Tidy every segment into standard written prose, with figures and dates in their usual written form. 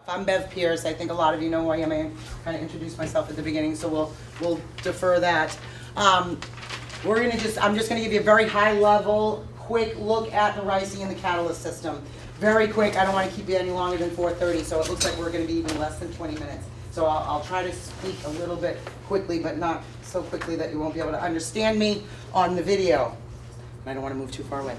I'm Bev Pierce. I think a lot of you know who I am. I kind of introduced myself at the beginning, so we'll defer that. I'm just gonna give you a very high level, quick look at the RICIE and the Catylist system. Very quick. I don't want to keep you any longer than 4:30, so it looks like we're going to be even less than 20 minutes. So I'll try to speak a little bit quickly, but not so quickly that you won't be able to understand me on the video. I don't want to move too far away.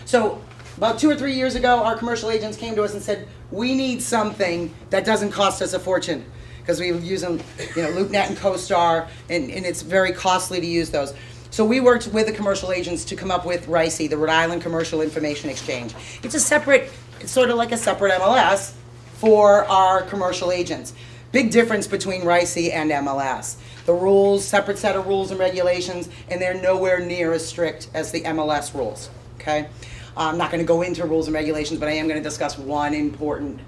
So about 2 or 3 years ago, our commercial agents came to us and said, we need something that doesn't cost us a fortune, because we were using LoopNet and CoStar, and it's very costly to use those. So we worked with the commercial agents to come up with RICIE, the Rhode Island Commercial Information Exchange. It's sort of like a separate MLS for our commercial agents. Big difference between RICIE and MLS. The rules, separate set of rules and regulations, and they're nowhere near as strict as the MLS rules, okay? I'm not going to go into rules and regulations, but I am going to discuss one important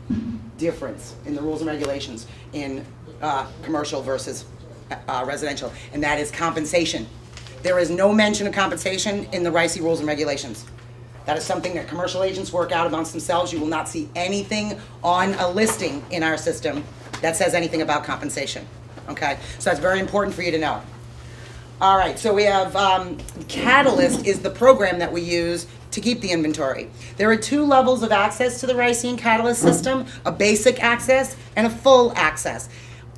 difference in the rules and regulations in commercial versus residential, and that is compensation. There is no mention of compensation in the RICIE rules and regulations. That is something that commercial agents work out amongst themselves. You will not see anything on a listing in our system that says anything about compensation, okay? So that's very important for you to know. All right, so we have Catylist is the program that we use to keep the inventory. There are 2 levels of access to the RICIE and Catylist system, a basic access and a full access.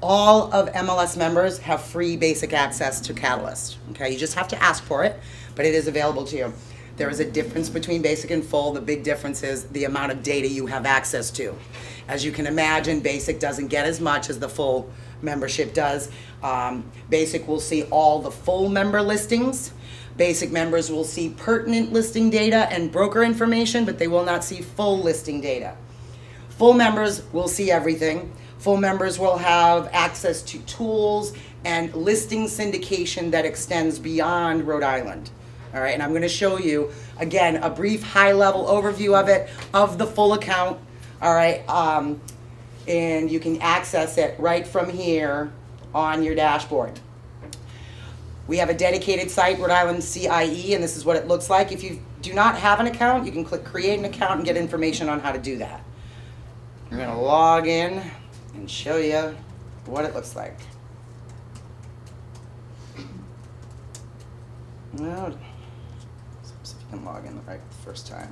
All of MLS members have free basic access to Catylist, okay? You just have to ask for it, but it is available to you. There is a difference between basic and full. The big difference is the amount of data you have access to. As you can imagine, basic doesn't get as much as the full membership does. Basic will see all the full member listings. Basic members will see pertinent listing data and broker information, but they will not see full listing data. Full members will see everything. Full members will have access to tools and listing syndication that extends beyond Rhode Island. All right, and I'm going to show you, again, a brief high-level overview of it, of the full account. All right, and you can access it right from here on your dashboard. We have a dedicated site, Rhode Island CIE, and this is what it looks like. If you do not have an account, you can click Create an Account and get information on how to do that. I'm going to log in and show you what it looks like. Well, see if you can log in right the first time.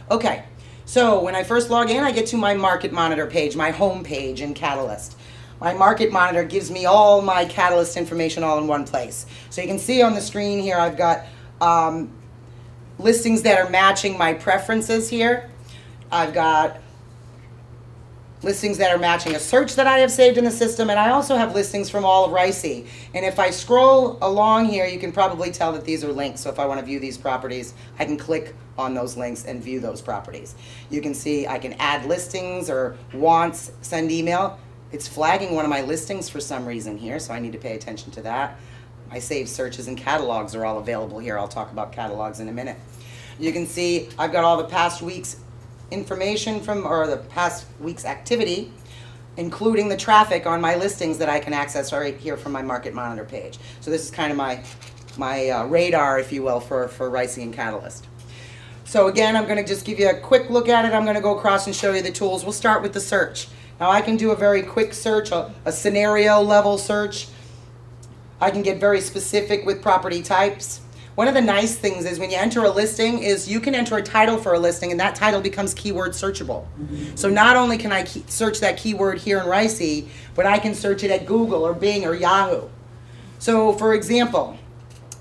Okay, so when I first log in, I get to my Market Monitor page, my home page in Catylist. My Market Monitor gives me all my Catylist information all in one place. So you can see on the screen here, I've got listings that are matching my preferences here. I've got listings that are matching a search that I have saved in the system, and I also have listings from all of RICIE. And if I scroll along here, you can probably tell that these are links. So if I want to view these properties, I can click on those links and view those properties. You can see I can add listings or wants, send email. It's flagging one of my listings for some reason here, so I need to pay attention to that. My saved searches and catalogs are all available here. I'll talk about catalogs in a minute. You can see I've got all the past week's information or the past week's activity, including the traffic on my listings that I can access right here from my Market Monitor page. So this is kind of my radar, if you will, for RICIE and Catylist. So again, I'm going to just give you a quick look at it. I'm going to go across and show you the tools. We'll start with the search. Now I can do a very quick search, a scenario level search. I can get very specific with property types. One of the nice things is when you enter a listing is you can enter a title for a listing, and that title becomes keyword searchable. So not only can I search that keyword here in RICIE, but I can search it at Google or Bing or Yahoo. So for example,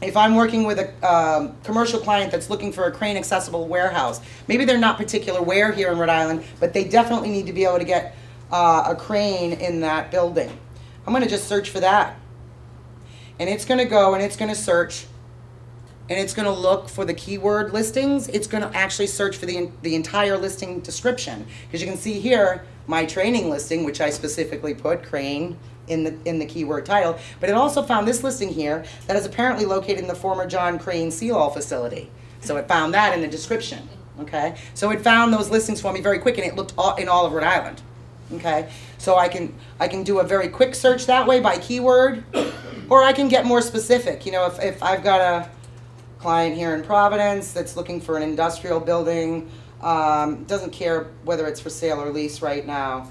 if I'm working with a commercial client that's looking for a crane accessible warehouse, maybe they're not particular where here in Rhode Island, but they definitely need to be able to get a crane in that building. I'm going to just search for that. And it's going to go and it's going to search. And it's going to look for the keyword listings. It's going to actually search for the entire listing description. Because you can see here, my training listing, which I specifically put crane in the keyword title. But it also found this listing here that is apparently located in the former John Crane Seal All facility. So it found that in the description. Okay, so it found those listings for me very quick, and it looked in all of Rhode Island. Okay, so I can do a very quick search that way by keyword, or I can get more specific. You know, if I've got a client here in Providence that's looking for an industrial building Doesn't care whether it's for sale or lease right now.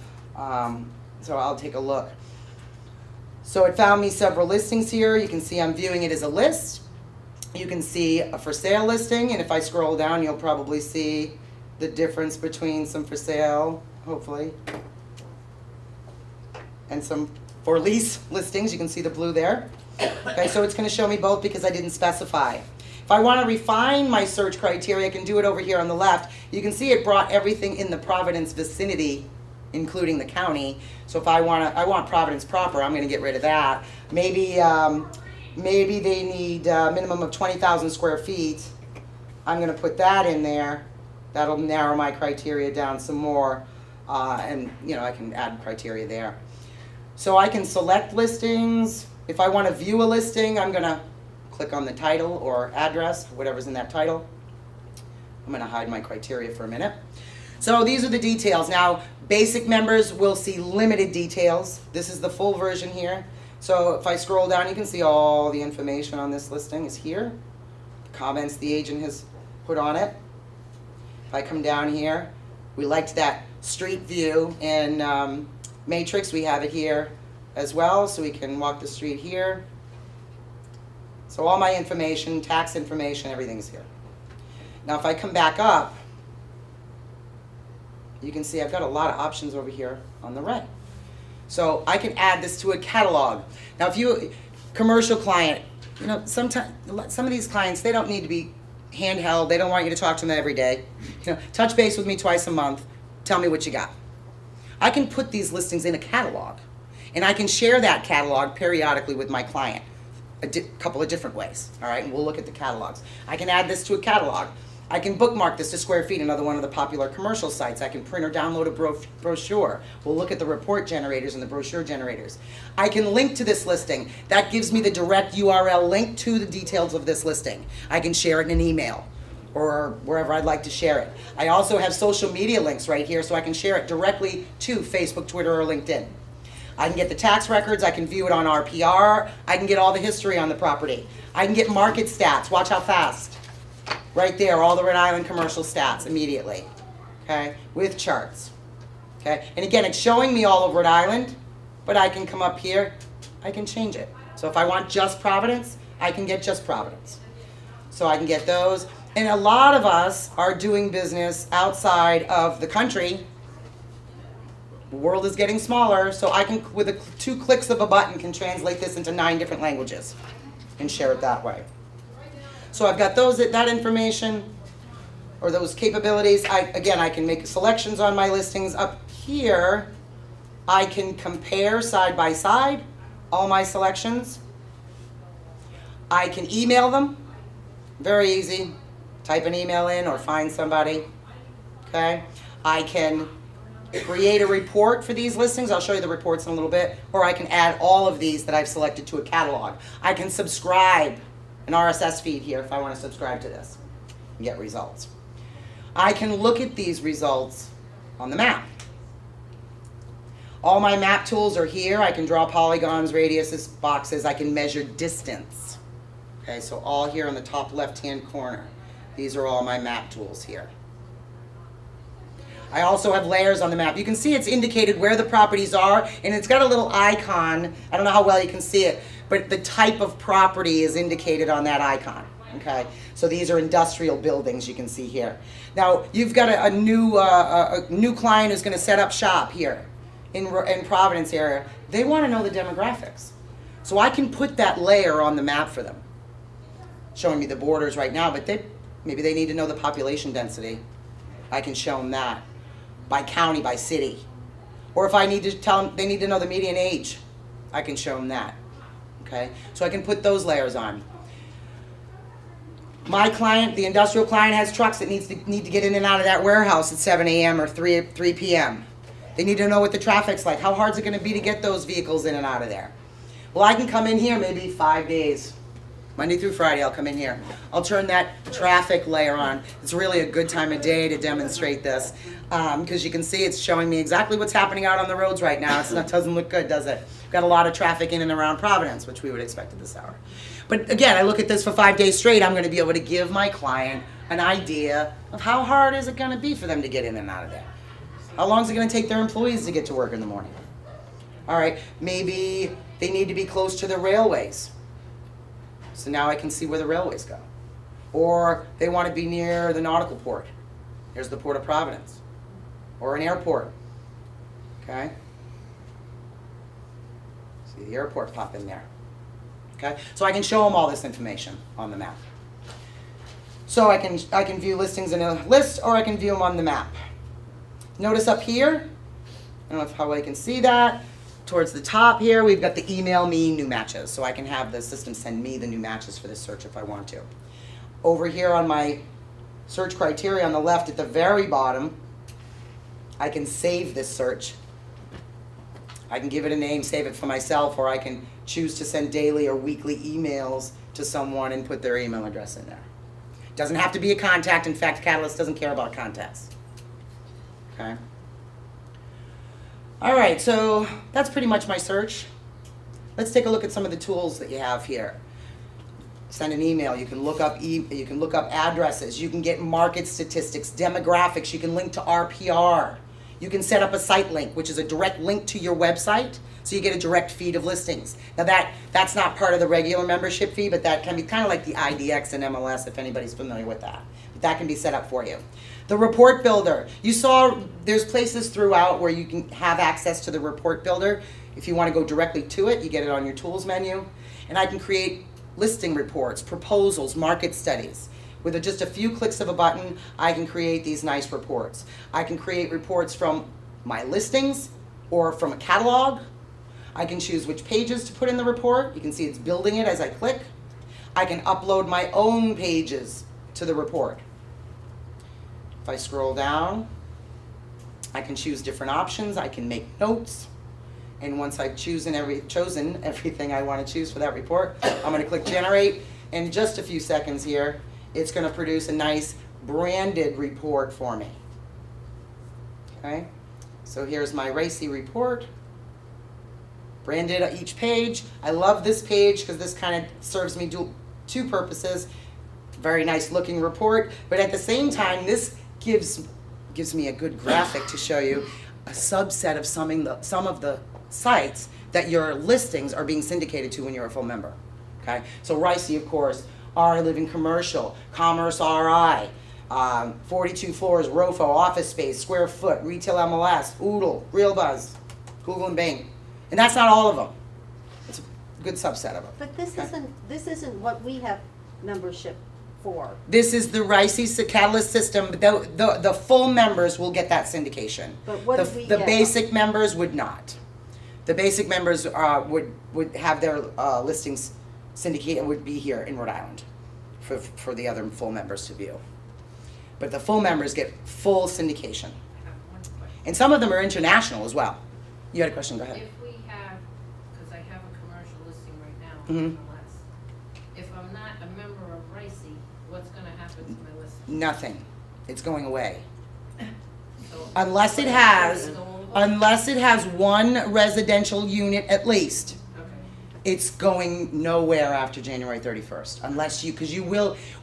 So I'll take a look. So it found me several listings here. You can see I'm viewing it as a list. You can see a for sale listing, and if I scroll down, you'll probably see the difference between some for sale, hopefully, and some for lease listings. You can see the blue there. Okay, so it's going to show me both because I didn't specify. If I want to refine my search criteria, I can do it over here on the left. You can see it brought everything in the Providence vicinity, including the county. So if I want Providence proper, I'm going to get rid of that. Maybe they need a minimum of 20,000 square feet. I'm going to put that in there. That'll narrow my criteria down some more. And I can add criteria there. So I can select listings. If I want to view a listing, I'm going to click on the title or address, whatever's in that title. I'm going to hide my criteria for a minute. So these are the details. Now, basic members will see limited details. This is the full version here. So if I scroll down, you can see all the information on this listing is here. The comments the agent has put on it. If I come down here, we liked that street view in Matrix. We have it here as well, so we can walk the street here. So all my information, tax information, everything's here. Now if I come back up, you can see I've got a lot of options over here on the right. So I can add this to a catalog. Now if you, commercial client, sometimes some of these clients, they don't need to be handheld. They don't want you to talk to them every day. Touch base with me twice a month. Tell me what you got. I can put these listings in a catalog, and I can share that catalog periodically with my client a couple of different ways. All right, and we'll look at the catalogs. I can add this to a catalog. I can bookmark this to Square Feet, another one of the popular commercial sites. I can print or download a brochure. We'll look at the report generators and the brochure generators. I can link to this listing. That gives me the direct URL link to the details of this listing. I can share it in an email or wherever I'd like to share it. I also have social media links right here, so I can share it directly to Facebook, Twitter, or LinkedIn. I can get the tax records. I can view it on RPR. I can get all the history on the property. I can get market stats. Watch how fast. Right there, all the Rhode Island commercial stats immediately, okay, with charts, okay? And again, it's showing me all of Rhode Island, but I can come up here, I can change it. So if I want just Providence, I can get just Providence. So I can get those. And a lot of us are doing business outside of the country. The world is getting smaller, so I can, with 2 clicks of a button, can translate this into 9 different languages and share it that way. So I've got that information, or those capabilities. I can make selections on my listings. Up here, I can compare side by side all my selections. I can email them. Very easy. Type an email in or find somebody. Okay. I can create a report for these listings. I'll show you the reports in a little bit. Or I can add all of these that I've selected to a catalog. I can subscribe an RSS feed here if I want to subscribe to this and get results. I can look at these results on the map. All my map tools are here. I can draw polygons, radiuses, boxes. I can measure distance. Okay, so all here on the top left-hand corner. These are all my map tools here. I also have layers on the map. You can see it's indicated where the properties are, and it's got a little icon. I don't know how well you can see it, but the type of property is indicated on that icon. Okay, so these are industrial buildings you can see here. Now you've got a new client who's going to set up shop here in Providence area. They want to know the demographics, so I can put that layer on the map for them, showing me the borders right now. But maybe they need to know the population density. I can show them that by county, by city, or if I need to tell them they need to know the median age, I can show them that. Okay, so I can put those layers on. My client, the industrial client, has trucks that need to get in and out of that warehouse at 7 a.m. or 3 p.m. They need to know what the traffic's like. How hard is it going to be to get those vehicles in and out of there? Well, I can come in here maybe 5 days. Monday through Friday, I'll come in here. I'll turn that traffic layer on. It's really a good time of day to demonstrate this because you can see it's showing me exactly what's happening out on the roads right now. It doesn't look good, does it? Got a lot of traffic in and around Providence, which we would expect at this hour. But again, I look at this for 5 days straight. I'm going to be able to give my client an idea of how hard is it going to be for them to get in and out of there. How long is it going to take their employees to get to work in the morning? All right, maybe they need to be close to the railways. So now I can see where the railways go. Or they want to be near the nautical port. Here's the Port of Providence. Or an airport. Okay? See the airport pop in there. Okay? So I can show them all this information on the map. So I can view listings in a list, or I can view them on the map. Notice up here, I don't know how I can see that. Towards the top here, we've got the email me new matches. So I can have the system send me the new matches for this search if I want to. Over here on my search criteria on the left at the very bottom, I can save this search. I can give it a name, save it for myself, or I can choose to send daily or weekly emails to someone and put their email address in there. Doesn't have to be a contact. In fact, Catylist doesn't care about contacts. Okay. All right, so that's pretty much my search. Let's take a look at some of the tools that you have here. Send an email. You can look up addresses. You can get market statistics, demographics. You can link to RPR. You can set up a site link, which is a direct link to your website, so you get a direct feed of listings. Now that's not part of the regular membership fee, but that can be kind of like the IDX and MLS if anybody's familiar with that. But that can be set up for you. The report builder. You saw there's places throughout where you can have access to the report builder. If you want to go directly to it, you get it on your tools menu. And I can create listing reports, proposals, market studies. With just a few clicks of a button, I can create these nice reports. I can create reports from my listings or from a catalog. I can choose which pages to put in the report. You can see it's building it as I click. I can upload my own pages to the report. If I scroll down, I can choose different options. I can make notes. And once I've chosen everything I want to choose for that report, I'm going to click generate. In just a few seconds here, it's going to produce a nice branded report for me. Okay, so here's my RICIE report, branded at each page. I love this page because this kind of serves me two purposes. Very nice looking report, but at the same time, this gives me a good graphic to show you a subset of some of the sites that your listings are being syndicated to when you're a full member. Okay, so RICIE, of course, RI Living Commercial, Commerce RI, 42 floors, ROFO, Office Space, Square Foot, Retail MLS, Oodle, Real Buzz, Google and Bing. And that's not all of them. It's a good subset of them. But this isn't what we have membership for. This is the RICIE Catylist system. The full members will get that syndication. But what do we The get? basic members would not. The basic members would have their listings syndicated, would be here in Rhode Island for the other full members to view. But the full members get full syndication. I have one question. And some of them are international as well. You had a question, go ahead. If we have, because I have a commercial listing right now, Mhm. MLS, if I'm not a member of RICIE, what's gonna happen to my listing? Nothing. It's going away. So- Unless it has one residential unit at least. Okay. It's going nowhere after January 31st,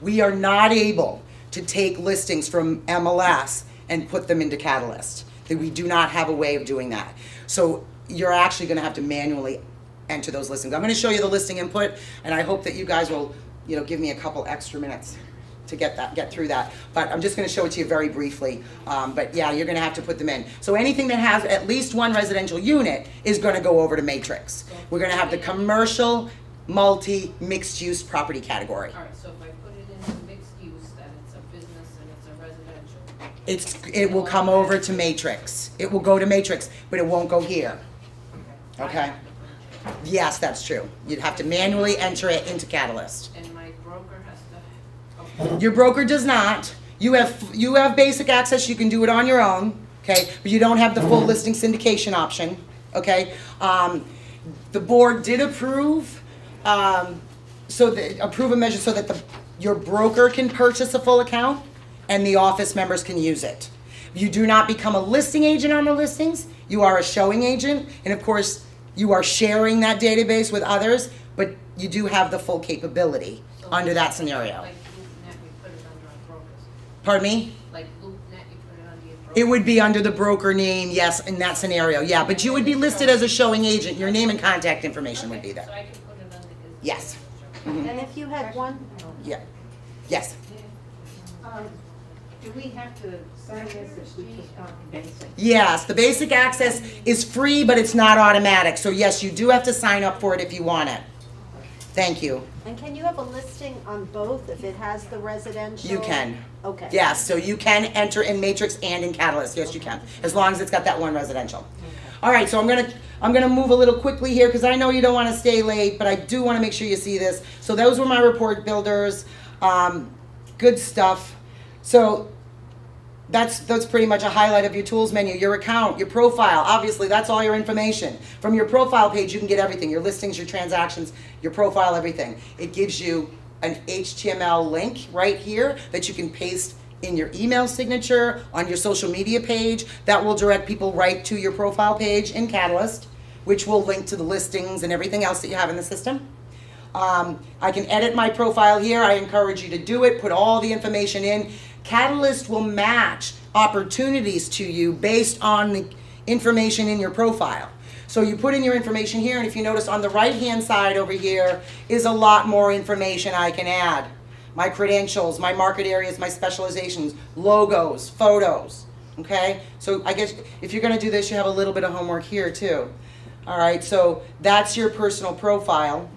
we are not able to take listings from MLS and put them into Catylist. We do not have a way of doing that. So you're actually gonna have to manually enter those listings. I'm gonna show you the listing input, and I hope that you guys will, give me a couple extra minutes to get through that. But I'm just gonna show it to you very briefly. But yeah, you're gonna have to put them in. So anything that has at least one residential unit is gonna go over to Matrix. We're gonna have the commercial, multi, mixed-use property category. All right, so if I put it into mixed use, that it's a business and it's a residential. It will come over to Matrix. It will go to Matrix, but it won't go here. Okay? Yes, that's true. You'd have to manually enter it into Catylist. And my broker has to, okay. Your broker does not. You have basic access. You can do it on your own, okay? But you don't have the full listing syndication option, okay? The board did approve, approve a measure so that your broker can purchase a full account and the office members can use it. You do not become a listing agent on the listings. You are a showing agent, and of course, you are sharing that database with others, but you do have the full capability under that scenario. Like LoopNet, we put it under our brokers. Pardon me? Like LoopNet, you put it under your broker? It would be under the broker name, yes, in that scenario, yeah, but you would be listed as a showing agent, your name and contact information would be Okay, so there. I can put it under his. Yes. name. And if you had one, Yeah, yes. Do we have to sign this if we just want basic? Yes, the basic access is free, but it's not automatic, so yes, you do have to sign up for it if you want it. Thank you. and can you have a listing on both if it has the residential? You can. Okay. Yes, so you can enter in Matrix and in Catalyst, yes you can, as long as it's got that one residential. All right, so I'm gonna move a little quickly here, because I know you don't wanna stay late, but I do wanna make sure you see this. So those were my report builders, good stuff. So that's pretty much a highlight of your tools menu, your account, your profile, obviously that's all your information. From your profile page you can get everything, your listings, your transactions, your profile, everything. It gives you an HTML link right here that you can paste in your email signature, on your social media page, that will direct people right to your profile page in Catalyst, which will link to the listings and everything else that you have in the system. I can edit my profile here, I encourage you to do it, put all the information in. Catalyst will match opportunities to you based on the information in your profile. So you put in your information here, and if you notice on the right-hand side over here is a lot more information I can add. My credentials, my market areas, my specializations, logos, photos, okay? So I guess if you're gonna do this, you have a little bit of homework here too. All right, so that's your personal profile.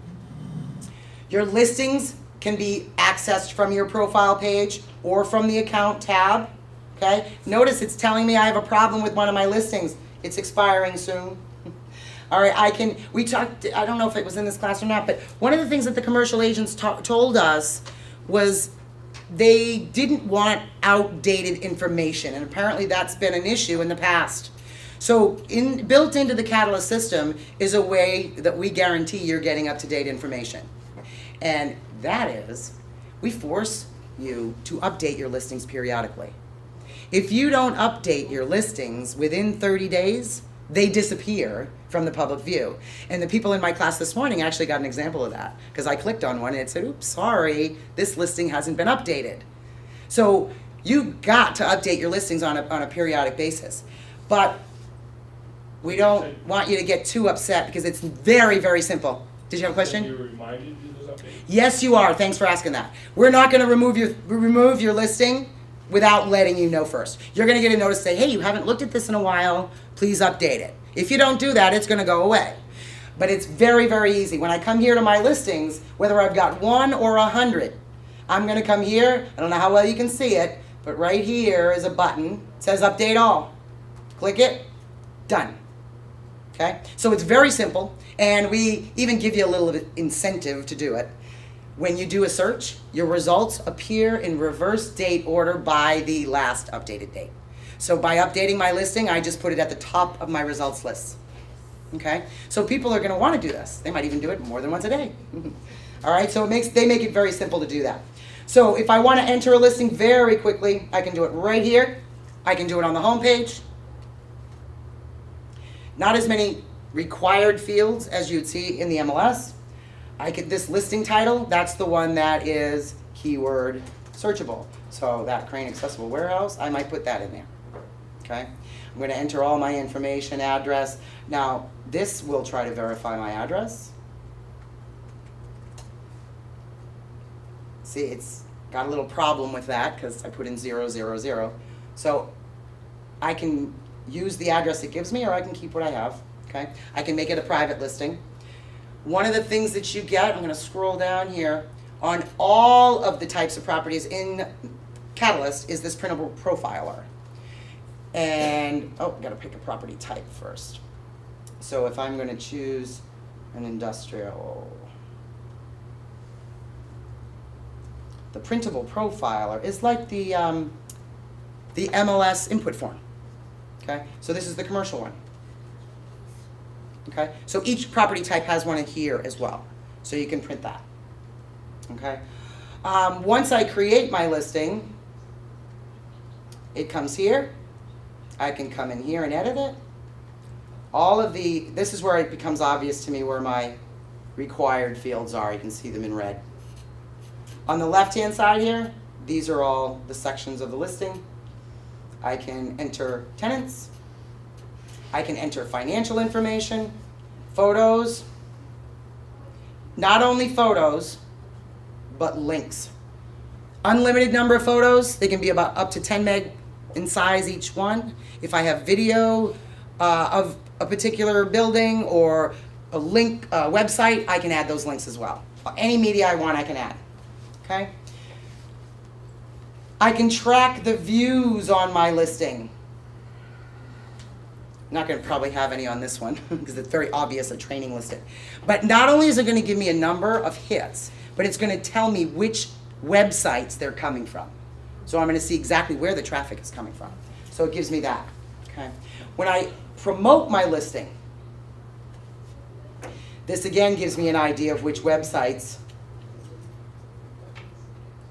Your listings can be accessed from your profile page or from the account tab, okay? Notice it's telling me I have a problem with one of my listings. It's expiring soon. All right, I don't know if it was in this class or not, but one of the things that the commercial agents told us was they didn't want outdated information, and apparently that's been an issue in the past. So built into the Catylist system is a way that we guarantee you're getting up-to-date information. And that is, we force you to update your listings periodically. If you don't update your listings within 30 days, they disappear from the public view. And the people in my class this morning actually got an example of that, because I clicked on one and it said, oops, sorry, this listing hasn't been updated. So you got to update your listings on a periodic basis. But we don't want you to get too upset, because it's very, very simple. Did you have a question? You're reminded to do those updates? Yes, you are. Thanks for asking that. We're not going to remove your listing without letting you know first. You're going to get a notice say, hey, you haven't looked at this in a while. Please update it. If you don't do that, it's going to go away. But it's very, very easy. When I come here to my listings, whether I've got 1 or 100, I'm going to come here. I don't know how well you can see it, but right here is a button. It says Update All. Click it. Done. Okay? So it's very simple, and we even give you a little incentive to do it. When you do a search, your results appear in reverse date order by the last updated date. So by updating my listing, I just put it at the top of my results list. Okay? So people are going to want to do this. They might even do it more than once a day. All right? So they make it very simple to do that. So if I want to enter a listing very quickly, I can do it right here. I can do it on the home page. Not as many required fields as you'd see in the MLS. This listing title, that's the one that is keyword searchable. So that Crane Accessible Warehouse, I might put that in there. Okay? I'm going to enter all my information, address. Now, this will try to verify my address. See, it's got a little problem with that because I put in 000. So I can use the address it gives me, or I can keep what I have. Okay? I can make it a private listing. One of the things that you get, I'm going to scroll down here, on all of the types of properties in Catylist is this printable profiler. And, oh, I've got to pick a property type first. So if I'm going to choose an industrial, the printable profiler is like the MLS input form. Okay, so this is the commercial one. Okay, so each property type has one in here as well, so you can print that. Okay, once I create my listing, it comes here. I can come in here and edit it. This is where it becomes obvious to me where my required fields are. You can see them in red. On the left-hand side here, these are all the sections of the listing. I can enter tenants. I can enter financial information, photos, not only photos, but links. Unlimited number of photos. They can be about up to 10 meg in size each one. If I have video of a particular building or a link, website, I can add those links as well. Any media I want, I can add. Okay? I can track the views on my listing. I'm not going to probably have any on this one because it's very obvious a training listing. But not only is it going to give me a number of hits, but it's going to tell me which websites they're coming from. So I'm going to see exactly where the traffic is coming from. So it gives me that. Okay. When I promote my listing, this again gives me an idea of which websites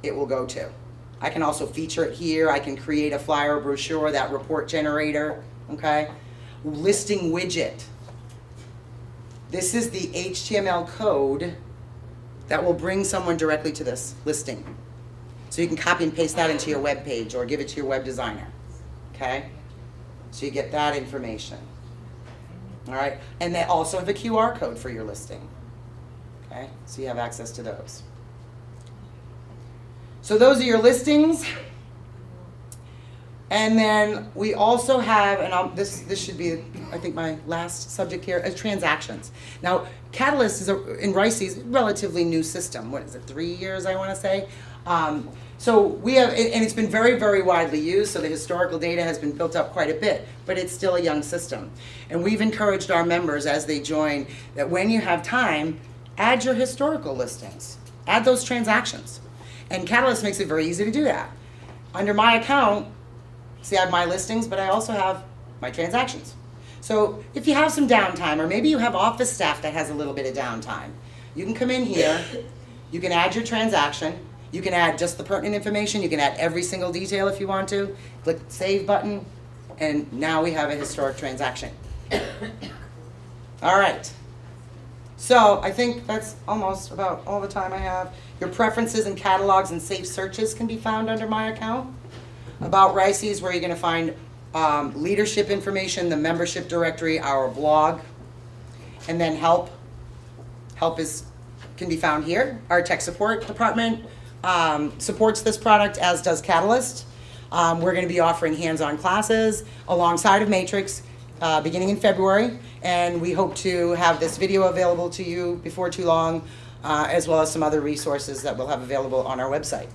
it will go to. I can also feature it here. I can create a flyer or brochure, that report generator, okay? Listing widget. This is the HTML code that will bring someone directly to this listing. So you can copy and paste that into your web page or give it to your web designer, okay? So you get that information, all right? And they also have a QR code for your listing, okay? So you have access to those. So those are your listings. And then we also have, and this should be, I think, my last subject here, is transactions. Now, Catylist is in RICIE is a relatively new system. What is it, 3 years, I want to say? So we have, and it's been very, very widely used, so the historical data has been built up quite a bit, but it's still a young system. And we've encouraged our members as they join that when you have time, add your historical listings. Add those transactions. And Catylist makes it very easy to do that. Under my account, see, I have my listings, but I also have my transactions. So if you have some downtime, or maybe you have office staff that has a little bit of downtime, you can come in here, you can add your transaction, you can add just the pertinent information, you can add every single detail if you want to, click the save button, and now we have a historic transaction. All right. So I think that's almost about all the time I have. Your preferences and catalogs and safe searches can be found under my account. About RICIE is where you're going to find leadership information, the membership directory, our blog, and then help. Help can be found here. Our tech support department supports this product, as does Catylist. We're going to be offering hands-on classes alongside of Matrix beginning in February, and we hope to have this video available to you before too long, as well as some other resources that we'll have available on our website.